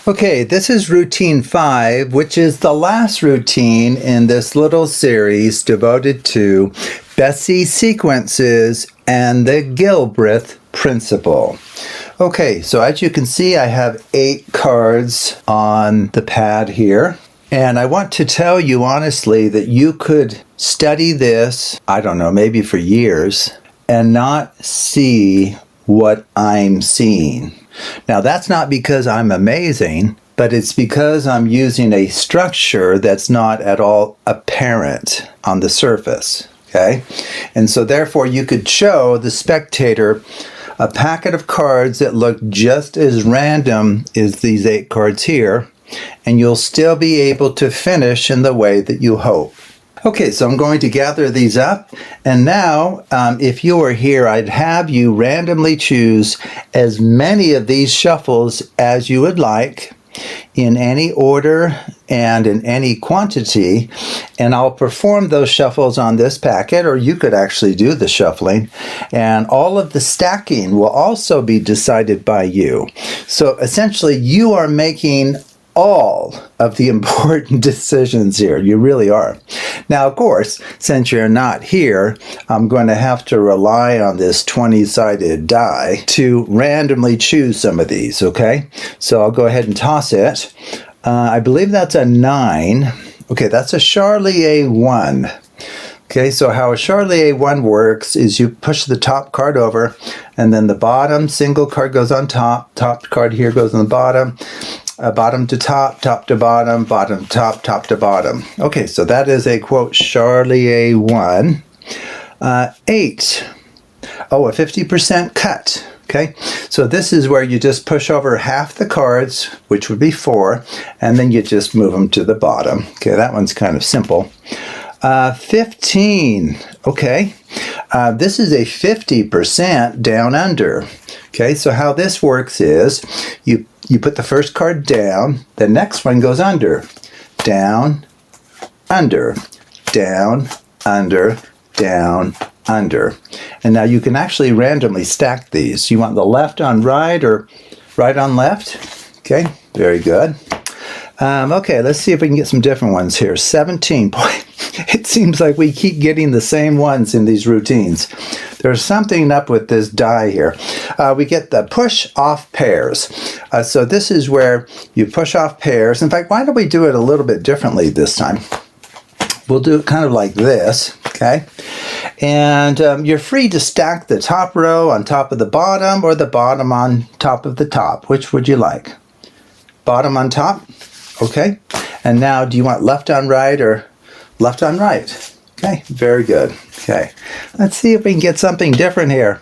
Okay, this is routine 5, which is the last routine in this little series devoted to Bessey sequences and the Gilbreath Principle. Okay, so as you can see, I have 8 cards on the pad here. And I want to tell you honestly that you could study this, I don't know, maybe for years, and not see what I'm seeing. Now, that's not because I'm amazing, but it's because I'm using a structure that's not at all apparent on the surface, okay? And so therefore, you could show the spectator a packet of cards that look just as random as these 8 cards here, and you'll still be able to finish in the way that you hope. Okay, so I'm going to gather these up, and now if you were here, I'd have you randomly choose as many of these shuffles as you would like in any order and in any quantity, and I'll perform those shuffles on this packet, or you could actually do the shuffling, and all of the stacking will also be decided by you. So essentially, you are making all of the important decisions here. You really are. Now, of course, since you're not here, I'm going to have to rely on this 20-sided die to randomly choose some of these, okay? So I'll go ahead and toss it. I believe that's a 9. Okay, that's a Charlier 1. Okay, so how a Charlier 1 works is you push the top card over, and then the bottom single card goes on top, top card here goes on the bottom, bottom to top, top to bottom, bottom to top, top to bottom. Okay, so that is a, quote, Charlier 1. 8. Oh, a 50% cut. Okay, so this is where you just push over half the cards, which would be 4, and then you just move them to the bottom. Okay, that one's kind of simple. 15. Okay, this is a 50% down under. Okay, so how this works is you put the first card down, the next one goes under, down, under, down, under, down, under. And now you can actually randomly stack these. You want the left on right or right on left? Okay, very good. Okay, let's see if we can get some different ones here. 17. Boy, it seems like we keep getting the same ones in these routines. There's something up with this die here. We get the push off pairs. So this is where you push off pairs. In fact, why don't we do it a little bit differently this time? We'll do it kind of like this, okay? And you're free to stack the top row on top of the bottom or the bottom on top of the top. Which would you like? Bottom on top? Okay. And now, do you want left on right or left on right? Okay, very good. Okay, let's see if we can get something different here.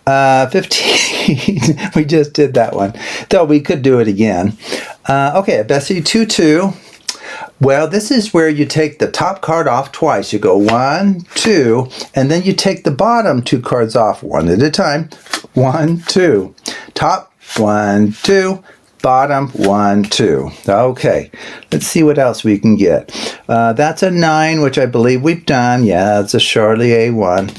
15. We just did that one. Though we could do it again. Okay, Bessey 2-2. Well, this is where you take the top card off twice. You go 1, 2, and then you take the bottom 2 cards off one at a time. 1, 2. Top, 1, 2. Bottom, 1, 2. Okay, let's see what else we can get. That's a 9, which I believe we've done. Yeah, it's a Charlier 1.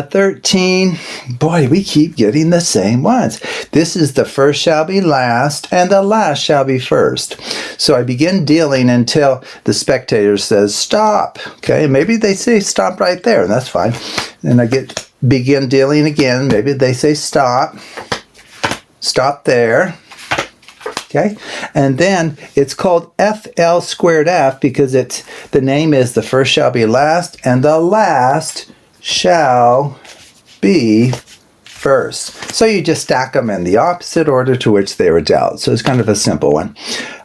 13. Boy, we keep getting the same ones. This is the first shall be last, and the last shall be first. So I begin dealing until the spectator says stop. Okay, maybe they say stop right there, and that's fine. And I begin dealing again. Maybe they say stop. Stop there. Okay, and then it's called FL squared F because the name is the first shall be last and the last shall be first. So you just stack them in the opposite order to which they were dealt. So it's kind of a simple one.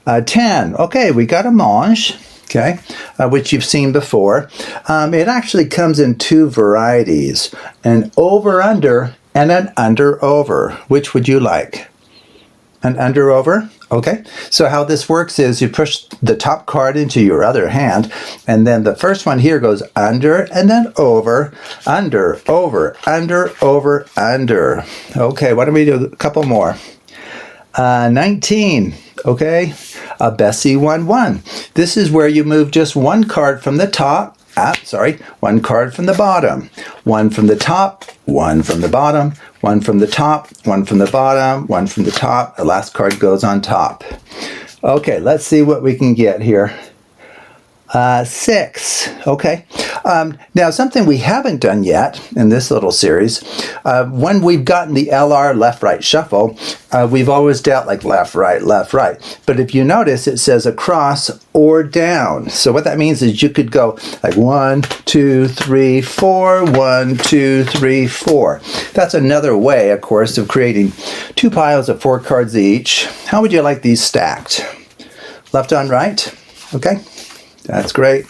10. Okay, we got a manche. Okay, which you've seen before. It actually comes in 2 varieties, an over-under and an under-over. Which would you like? An under-over? Okay, so how this works is you push the top card into your other hand, and then the first one here goes under, and then over, under, over, under, over, under. Okay, why don't we do a couple more? 19, okay, a Bessey 1-1. This is where you move just one card from the top Sorry, one card from the bottom, one from the top, one from the bottom, one from the top, one from the bottom, one from the top. The last card goes on top. Okay, let's see what we can get here. 6. Okay. Now, something we haven't done yet in this little series, when we've gotten the LR left-right shuffle, we've always dealt like left, right, left, right. But if you notice, it says across or down. So what that means is you could go like 1, 2, 3, 4, 1, 2, 3, 4. That's another way, of course, of creating 2 piles of 4 cards each. How would you like these stacked? Left on right? Okay. That's great.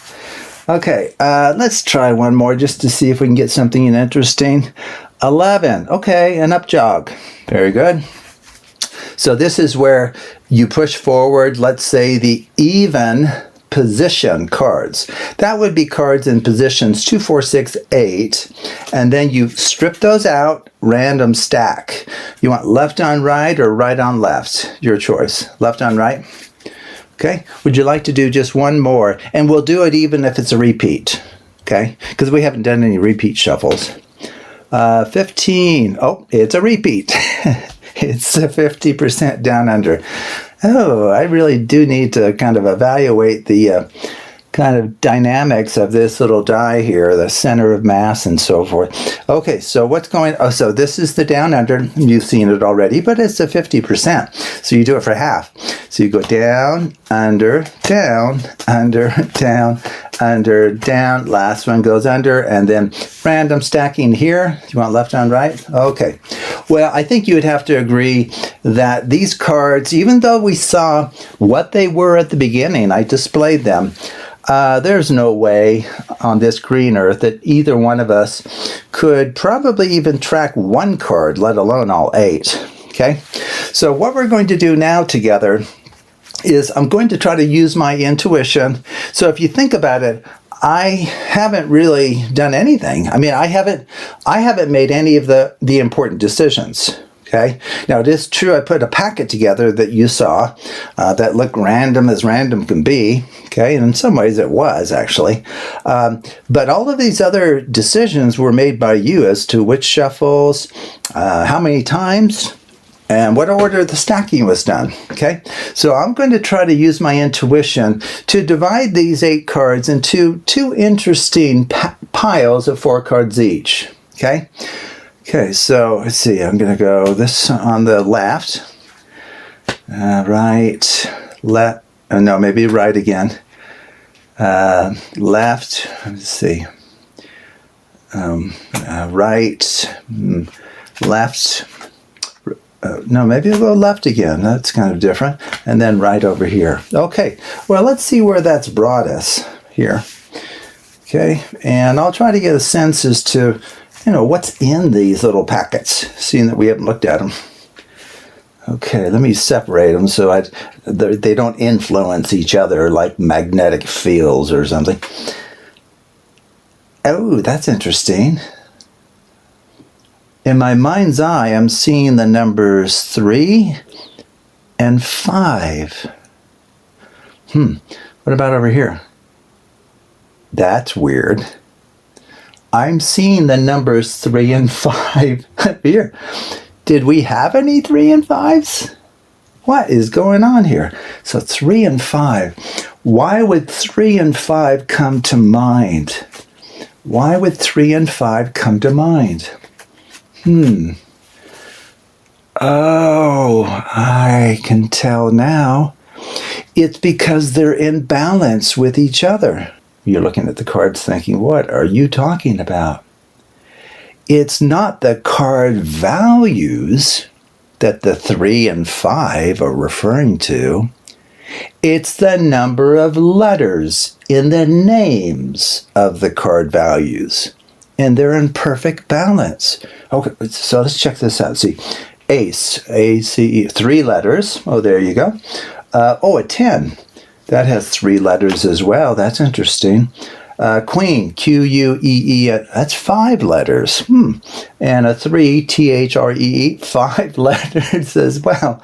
Okay, let's try one more just to see if we can get something interesting. 11. Okay, an up jog. Very good. So this is where you push forward, let's say, the even position cards. That would be cards in positions 2, 4, 6, 8. And then you strip those out, random stack. You want left on right or right on left? Your choice. Left on right? Okay, would you like to do just one more? And we'll do it even if it's a repeat, okay? Because we haven't done any repeat shuffles. 15. Oh, it's a repeat. It's a 50% down under. Oh, I really do need to kind of evaluate the kind of dynamics of this little die here, the center of mass and so forth. Okay, so what's going, oh, so this is the down under. You've seen it already, but it's a 50%. So you do it for half. So you go down, under, down, under, down, under, down. Last one goes under, and then random stacking here. You want left on right? Okay. Well, I think you would have to agree that these cards, even though we saw what they were at the beginning, I displayed them, there's no way on this green earth that either one of us could probably even track one card, let alone all 8. Okay? So what we're going to do now together is I'm going to try to use my intuition. So if you think about it, I haven't really done anything. I mean, I haven't made any of the important decisions. Okay. Now, it is true I put a packet together that you saw that looked random as random can be. Okay. And in some ways it was actually. But all of these other decisions were made by you as to which shuffles, how many times, and what order the stacking was done. Okay. So I'm going to try to use my intuition to divide these 8 cards into 2 interesting piles of 4 cards each. Okay. Okay, so let's see, I'm going to go this on the left, right, left, no, maybe right again, left, let's see, right, left, no, maybe we'll go left again, that's kind of different, and then right over here. Okay, well, let's see where that's brought us here. Okay, and I'll try to get a sense as to what's in these little packets, seeing that we haven't looked at them. Okay, let me separate them so they don't influence each other like magnetic fields or something. Oh, that's interesting. In my mind's eye, I'm seeing the numbers 3 and 5. What about over here? That's weird. I'm seeing the numbers 3 and 5 here. Did we have any 3 and 5s? What is going on here? So 3 and 5. Why would 3 and 5 come to mind? Why would 3 and 5 come to mind? Oh, I can tell now. It's because they're in balance with each other. You're looking at the cards thinking, what are you talking about? It's not the card values that the 3 and 5 are referring to. It's the number of letters in the names of the card values. And they're in perfect balance. Okay, so let's check this out. See, ace, A-C-E, 3 letters. Oh, there you go. A 10. That has 3 letters as well. That's interesting. Queen, Q-U-E-E, that's 5 letters. And a 3, T-H-R-E-E, 5 letters as well.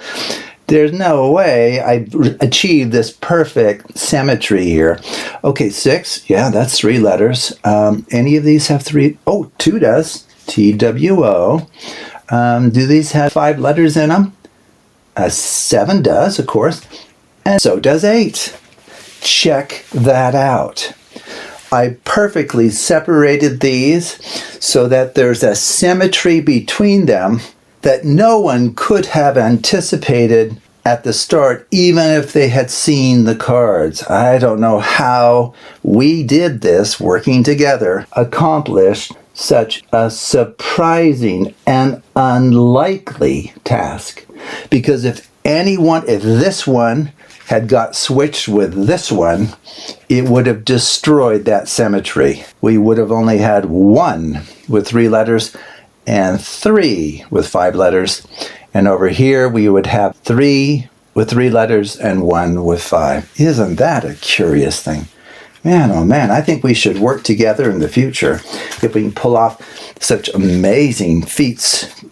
There's no way I've achieved this perfect symmetry here. Okay, 6. Yeah, that's 3 letters. Any of these have 3? Oh, 2 does. TWO. Do these have 5 letters in them? 7 does, of course. And so does 8. Check that out. I perfectly separated these so that there's a symmetry between them that no one could have anticipated at the start, even if they had seen the cards. I don't know how we did this working together, accomplished such a surprising and unlikely task. Because if this one had got switched with this one, it would have destroyed that symmetry. We would have only had 1 with 3 letters and 3 with 5 letters. And over here, we would have 3 with 3 letters and 1 with 5. Isn't that a curious thing? Man, oh man, I think we should work together in the future if we can pull off such amazing feats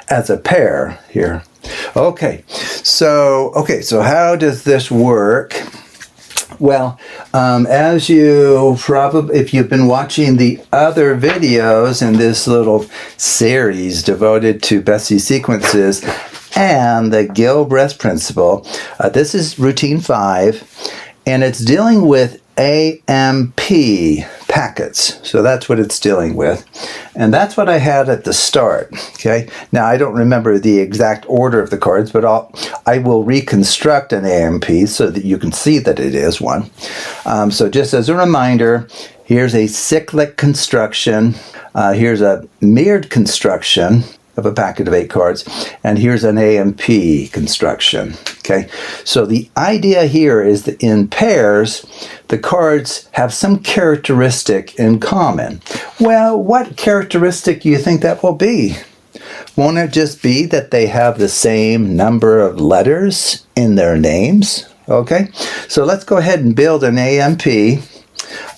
as a pair here. Okay, so how does this work? Well, as you probably, if you've been watching the other videos in this little series devoted to Bessey sequences and the Gilbreath Principle, this is routine 5, and it's dealing with AMP packets. So that's what it's dealing with. And that's what I had at the start. Okay. Now I don't remember the exact order of the cards, but I will reconstruct an AMP so that you can see that it is one. So just as a reminder, here's a cyclic construction. Here's a mirrored construction of a packet of 8 cards, and here's an AMP construction. Okay, so the idea here is that in pairs, the cards have some characteristic in common. Well, what characteristic do you think that will be? Won't it just be that they have the same number of letters in their names? Okay, so let's go ahead and build an AMP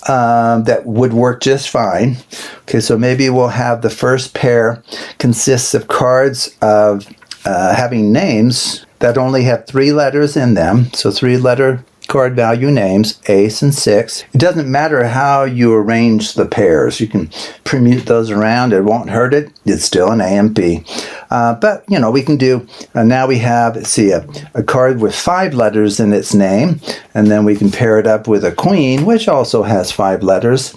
that would work just fine. Okay, so maybe we'll have the first pair consists of cards of having names that only have 3 letters in them. So 3-letter card value names, ace and 6. It doesn't matter how you arrange the pairs. You can permute those around. It won't hurt it. It's still an AMP. But, you know, we can do, now we have, let's see, a card with 5 letters in its name, and then we can pair it up with a queen, which also has 5 letters.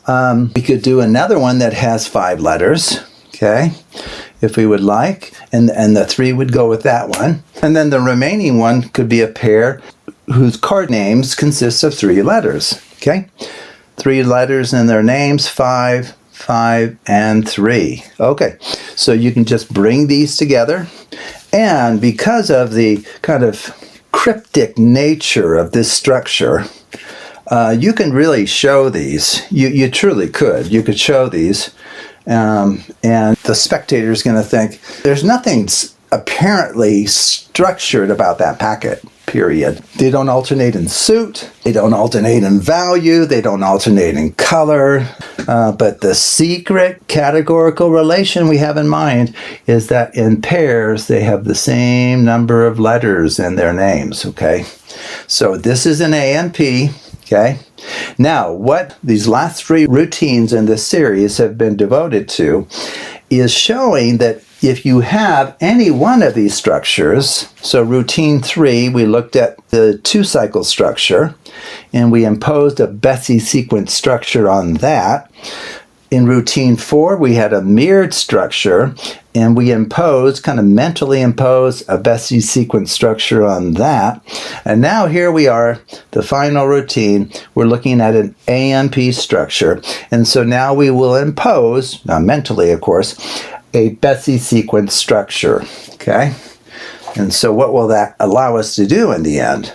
We could do another one that has 5 letters, okay, if we would like, and the 3 would go with that one. And then the remaining one could be a pair whose card names consist of 3 letters, okay? 3 letters in their names, 5, 5, and 3. Okay, so you can just bring these together, and because of the kind of cryptic nature of this structure, you can really show these. You truly could. You could show these, and the spectator's going to think there's nothing apparently structured about that packet, period. They don't alternate in suit, they don't alternate in value, they don't alternate in color, but the secret categorical relation we have in mind is that in pairs they have the same number of letters in their names, okay? So this is an AMP, okay? Now, what these last 3 routines in this series have been devoted to is showing that if you have any one of these structures, so routine 3, we looked at the 2-cycle structure, and we imposed a Bessey sequence structure on that. In routine 4, we had a mirrored structure, and we kind of mentally imposed a Bessey sequence structure on that. And now here we are, the final routine, we're looking at an AMP structure. And so now we will impose, now mentally of course, a Bessey sequence structure, okay? And so what will that allow us to do in the end?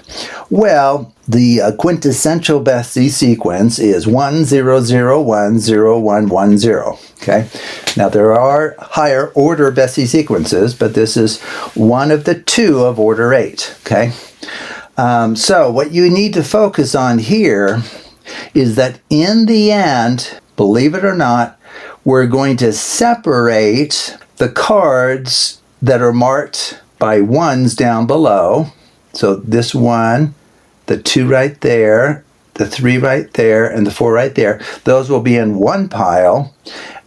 Well, the quintessential Bessey sequence is 1 0 0 1 0 1 1 0. Okay. Now there are higher order Bessey sequences, but this is one of the 2 of order 8. Okay. So what you need to focus on here is that in the end, believe it or not, we're going to separate the cards that are marked by ones down below. So this one, the 2 right there, the 3 right there, and the 4 right there, those will be in one pile.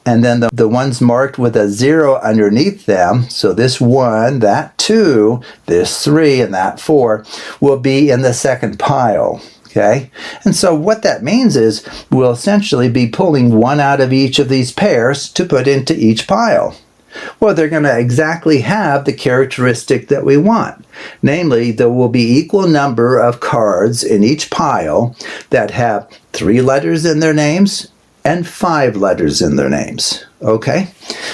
And then the ones marked with a 0 underneath them, so this 1, that 2, this 3, and that 4, will be in the second pile. Okay? And so what that means is we'll essentially be pulling one out of each of these pairs to put into each pile. Well, they're going to exactly have the characteristic that we want. Namely, there will be equal number of cards in each pile that have 3 letters in their names and 5 letters in their names. Okay?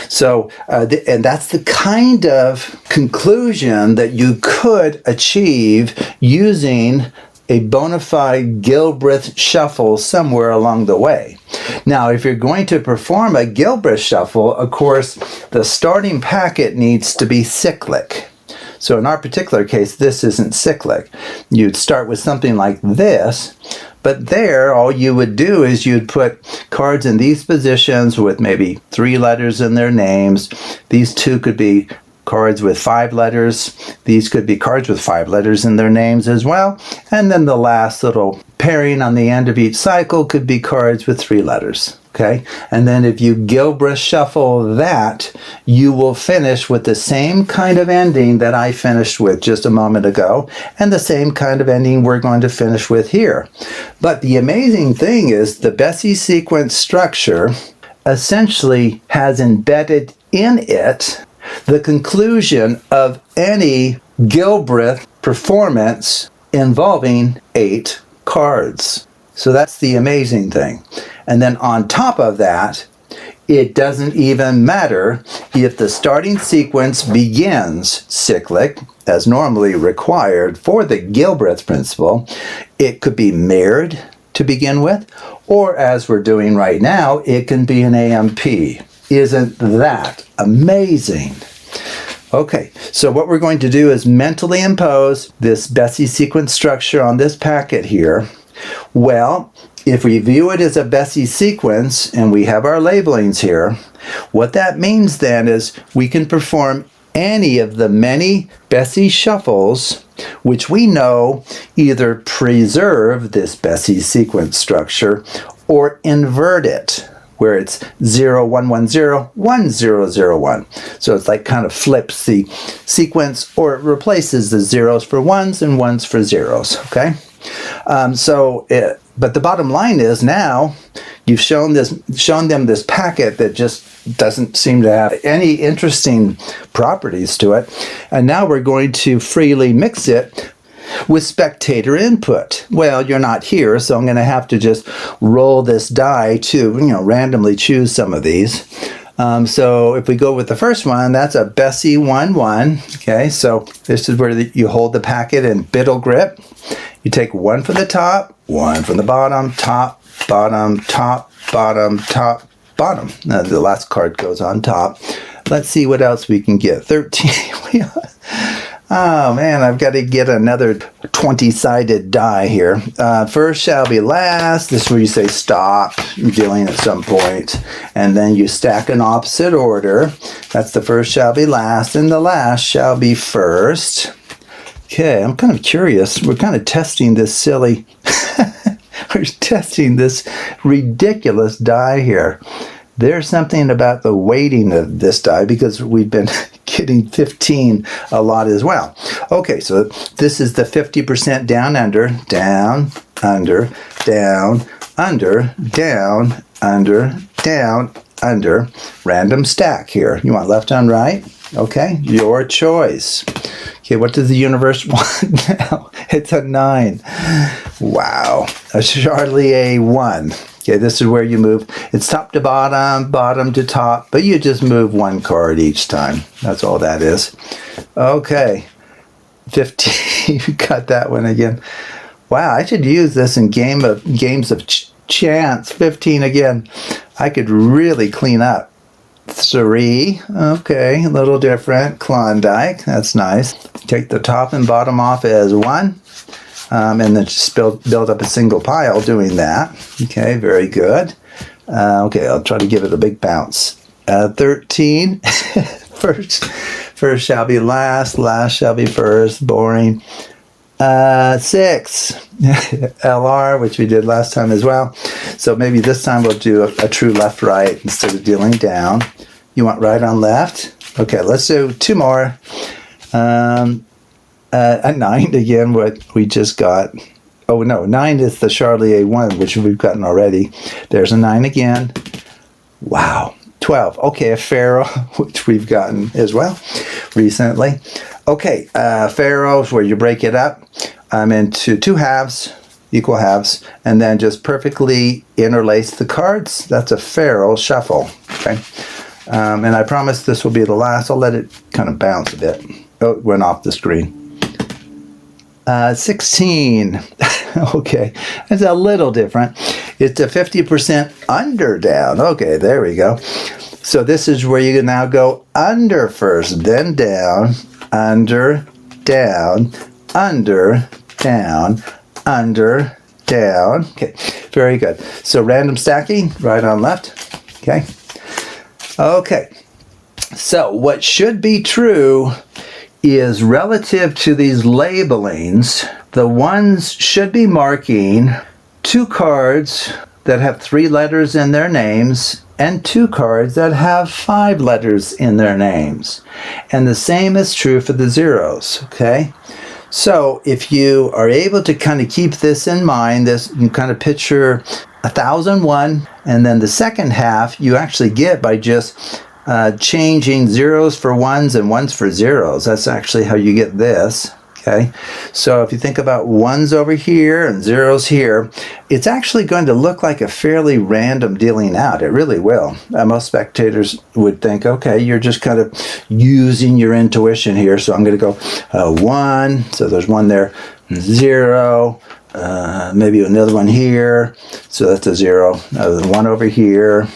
So, and that's the kind of conclusion that you could achieve using a bona fide Gilbreath shuffle somewhere along the way. Now, if you're going to perform a Gilbreath shuffle, of course, the starting packet needs to be cyclic. So in our particular case, this isn't cyclic. You'd start with something like this, but there, all you would do is you'd put cards in these positions with maybe 3 letters in their names. These 2 could be cards with 5 letters. These could be cards with 5 letters in their names as well. And then the last little pairing on the end of each cycle could be cards with 3 letters. Okay? And then if you Gilbreath shuffle that, you will finish with the same kind of ending that I finished with just a moment ago, and the same kind of ending we're going to finish with here. But the amazing thing is the Bessey sequence structure essentially has embedded in it the conclusion of any Gilbreath performance involving 8 cards. So that's the amazing thing. And then on top of that, it doesn't even matter if the starting sequence begins cyclic, as normally required for the Gilbreath principle. It could be mirrored to begin with, or as we're doing right now, it can be an AMP. Isn't that amazing? Okay, so what we're going to do is mentally impose this Bessey sequence structure on this packet here. Well, if we view it as a Bessey sequence and we have our labelings here, what that means then is we can perform any of the many Bessey shuffles which we know either preserve this Bessey sequence structure or invert it, where it's 0, 1, 1, 0, 1, 0, 0, 1. So it's like kind of flips the sequence, or it replaces the zeros for ones and ones for zeros, okay? But the bottom line is now you've shown them this packet that just doesn't seem to have any interesting properties to it. And now we're going to freely mix it with spectator input. Well, you're not here, so I'm going to have to just roll this die to, randomly choose some of these. So if we go with the first one, that's a Bessey 1-1. Okay, so this is where you hold the packet in biddle grip. You take 1 from the top, 1 from the bottom, top, bottom, top, bottom, top, bottom. Now the last card goes on top. Let's see what else we can get. 13. Oh man, I've got to get another 20-sided die here. First shall be last. This is where you say stop dealing at some point. And then you stack in opposite order. That's the first shall be last, and the last shall be first. Okay, I'm kind of curious. We're kind of testing this silly, we're testing this ridiculous die here. There's something about the weighting of this die because we've been getting 15 a lot as well. Okay, so this is the 50% down, under, down, under, down, under, down, under, down, under. Random stack here. You want left on right? Okay, your choice. Okay, what does the universe want now? It's a 9. Wow, a Charlier 1. Okay, this is where you move. It's top to bottom, bottom to top, but you just move 1 card each time. That's all that is. Okay, 15. You got that one again. Wow, I should use this in games of chance. 15 again. I could really clean up. 3. Okay, a little different. Klondike. That's nice. Take the top and bottom off as 1. And then just build up a single pile doing that. Okay, very good. Okay, I'll try to give it a big bounce. 13. First shall be last, last shall be first. Boring. 6. LR, which we did last time as well. So maybe this time we'll do a true left-right instead of dealing down. You want right on left? Okay, let's do 2 more. A 9 again, what we just got. Oh no, 9 is the Charlier 1, which we've gotten already. There's a 9 again. Wow. 12. Okay, a Pharaoh, which we've gotten as well recently. Okay, Pharaoh is where you break it up into 2 halves, equal halves, and then just perfectly interlace the cards. That's a Pharaoh shuffle. Okay, and I promise this will be the last. I'll let it kind of bounce a bit. Oh, it went off the screen. 16. Okay, it's a little different. It's a 50% under down. Okay, there we go. So this is where you can now go under first, then down, under, down, under, down, under, down. Okay, very good. So random stacking, right on left. Okay. Okay. So what should be true is relative to these labelings, the ones should be marking 2 cards that have 3 letters in their names and 2 cards that have 5 letters in their names. And the same is true for the zeros, okay? So if you are able to kind of keep this in mind, this you kind of picture 1001, and then the second half you actually get by just changing zeros for ones and ones for zeros. That's actually how you get this. Okay, so if you think about ones over here and zeros here, it's actually going to look like a fairly random dealing out. It really will. Most spectators would think, okay, you're just kind of using your intuition here. So I'm going to go 1. So there's 1 there. 0. Maybe another one here. So that's a 0. There's 1 over here.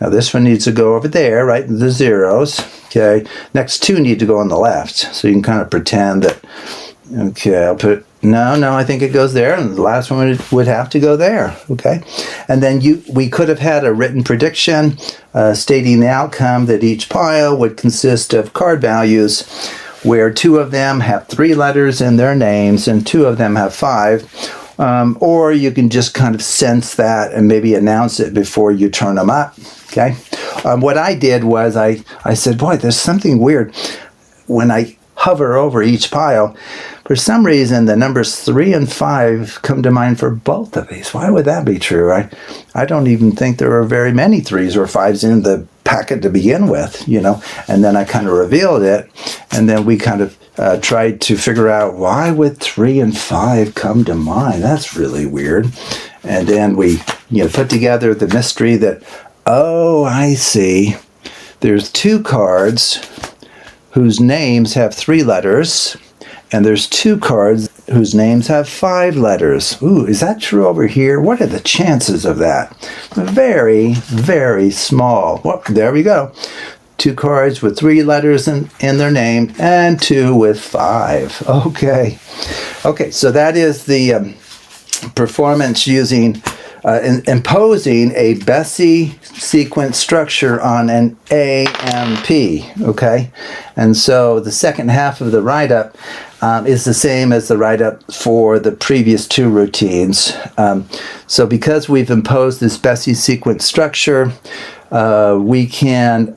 Now this one needs to go over there, right? The zeros. Okay. Next 2 need to go on the left. So you can kind of pretend that, okay, I'll put, no, I think it goes there. And the last one would have to go there. Okay. And then we could have had a written prediction stating the outcome that each pile would consist of card values where 2 of them have 3 letters in their names and 2 of them have 5. Or you can just kind of sense that and maybe announce it before you turn them up. Okay. What I did was I said, boy, there's something weird. When I hover over each pile, for some reason, the numbers 3 and 5 come to mind for both of these. Why would that be true? I don't even think there are very many 3s or 5s in the packet to begin with, you know. And then I kind of revealed it, and then we kind of tried to figure out why would 3 and 5 come to mind. That's really weird. And then we, put together the mystery that, oh, I see. There's 2 cards whose names have 3 letters, and there's 2 cards whose names have 5 letters. Ooh, is that true over here? What are the chances of that? Very, very small. Well, there we go. 2 cards with 3 letters in their name, and 2 with 5. Okay. Okay, so that is the performance using imposing a Bessey sequence structure on an AMP, okay? And so the second half of the write-up is the same as the write-up for the previous 2 routines. So because we've imposed this Bessey sequence structure, we can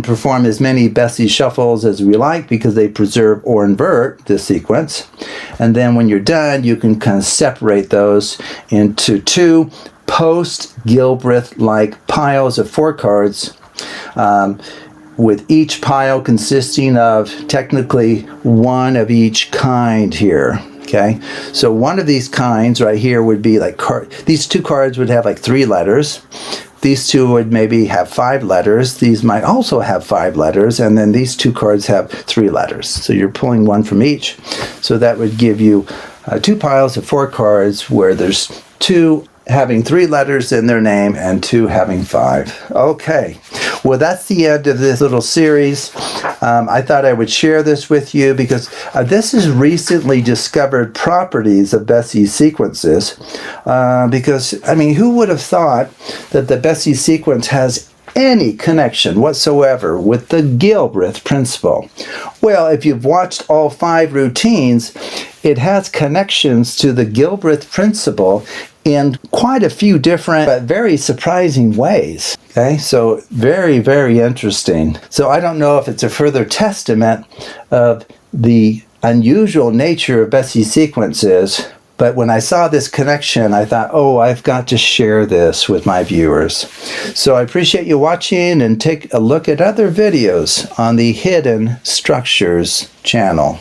perform as many Bessey shuffles as we like because they preserve or invert this sequence. And then when you're done, you can kind of separate those into 2 post-Gilbreath-like piles of 4 cards, with each pile consisting of technically 1 of each kind here. Okay, so one of these kinds right here would be like these 2 cards would have like 3 letters. These 2 would maybe have 5 letters. These might also have 5 letters. And then these 2 cards have 3 letters. So you're pulling 1 from each. So that would give you 2 piles of 4 cards where there's 2 having 3 letters in their name and 2 having 5. Okay. Well, that's the end of this little series. I thought I would share this with you because this is recently discovered properties of Bessey sequences. Because, I mean, who would have thought that the Bessey sequence has any connection whatsoever with the Gilbreath Principle? Well, if you've watched all 5 routines, it has connections to the Gilbreath Principle in quite a few different but very surprising ways. Okay, so very, very interesting. So I don't know if it's a further testament of the unusual nature of Bessey sequences, but when I saw this connection, I thought, oh, I've got to share this with my viewers. So I appreciate you watching, and take a look at other videos on the Hidden Structures channel.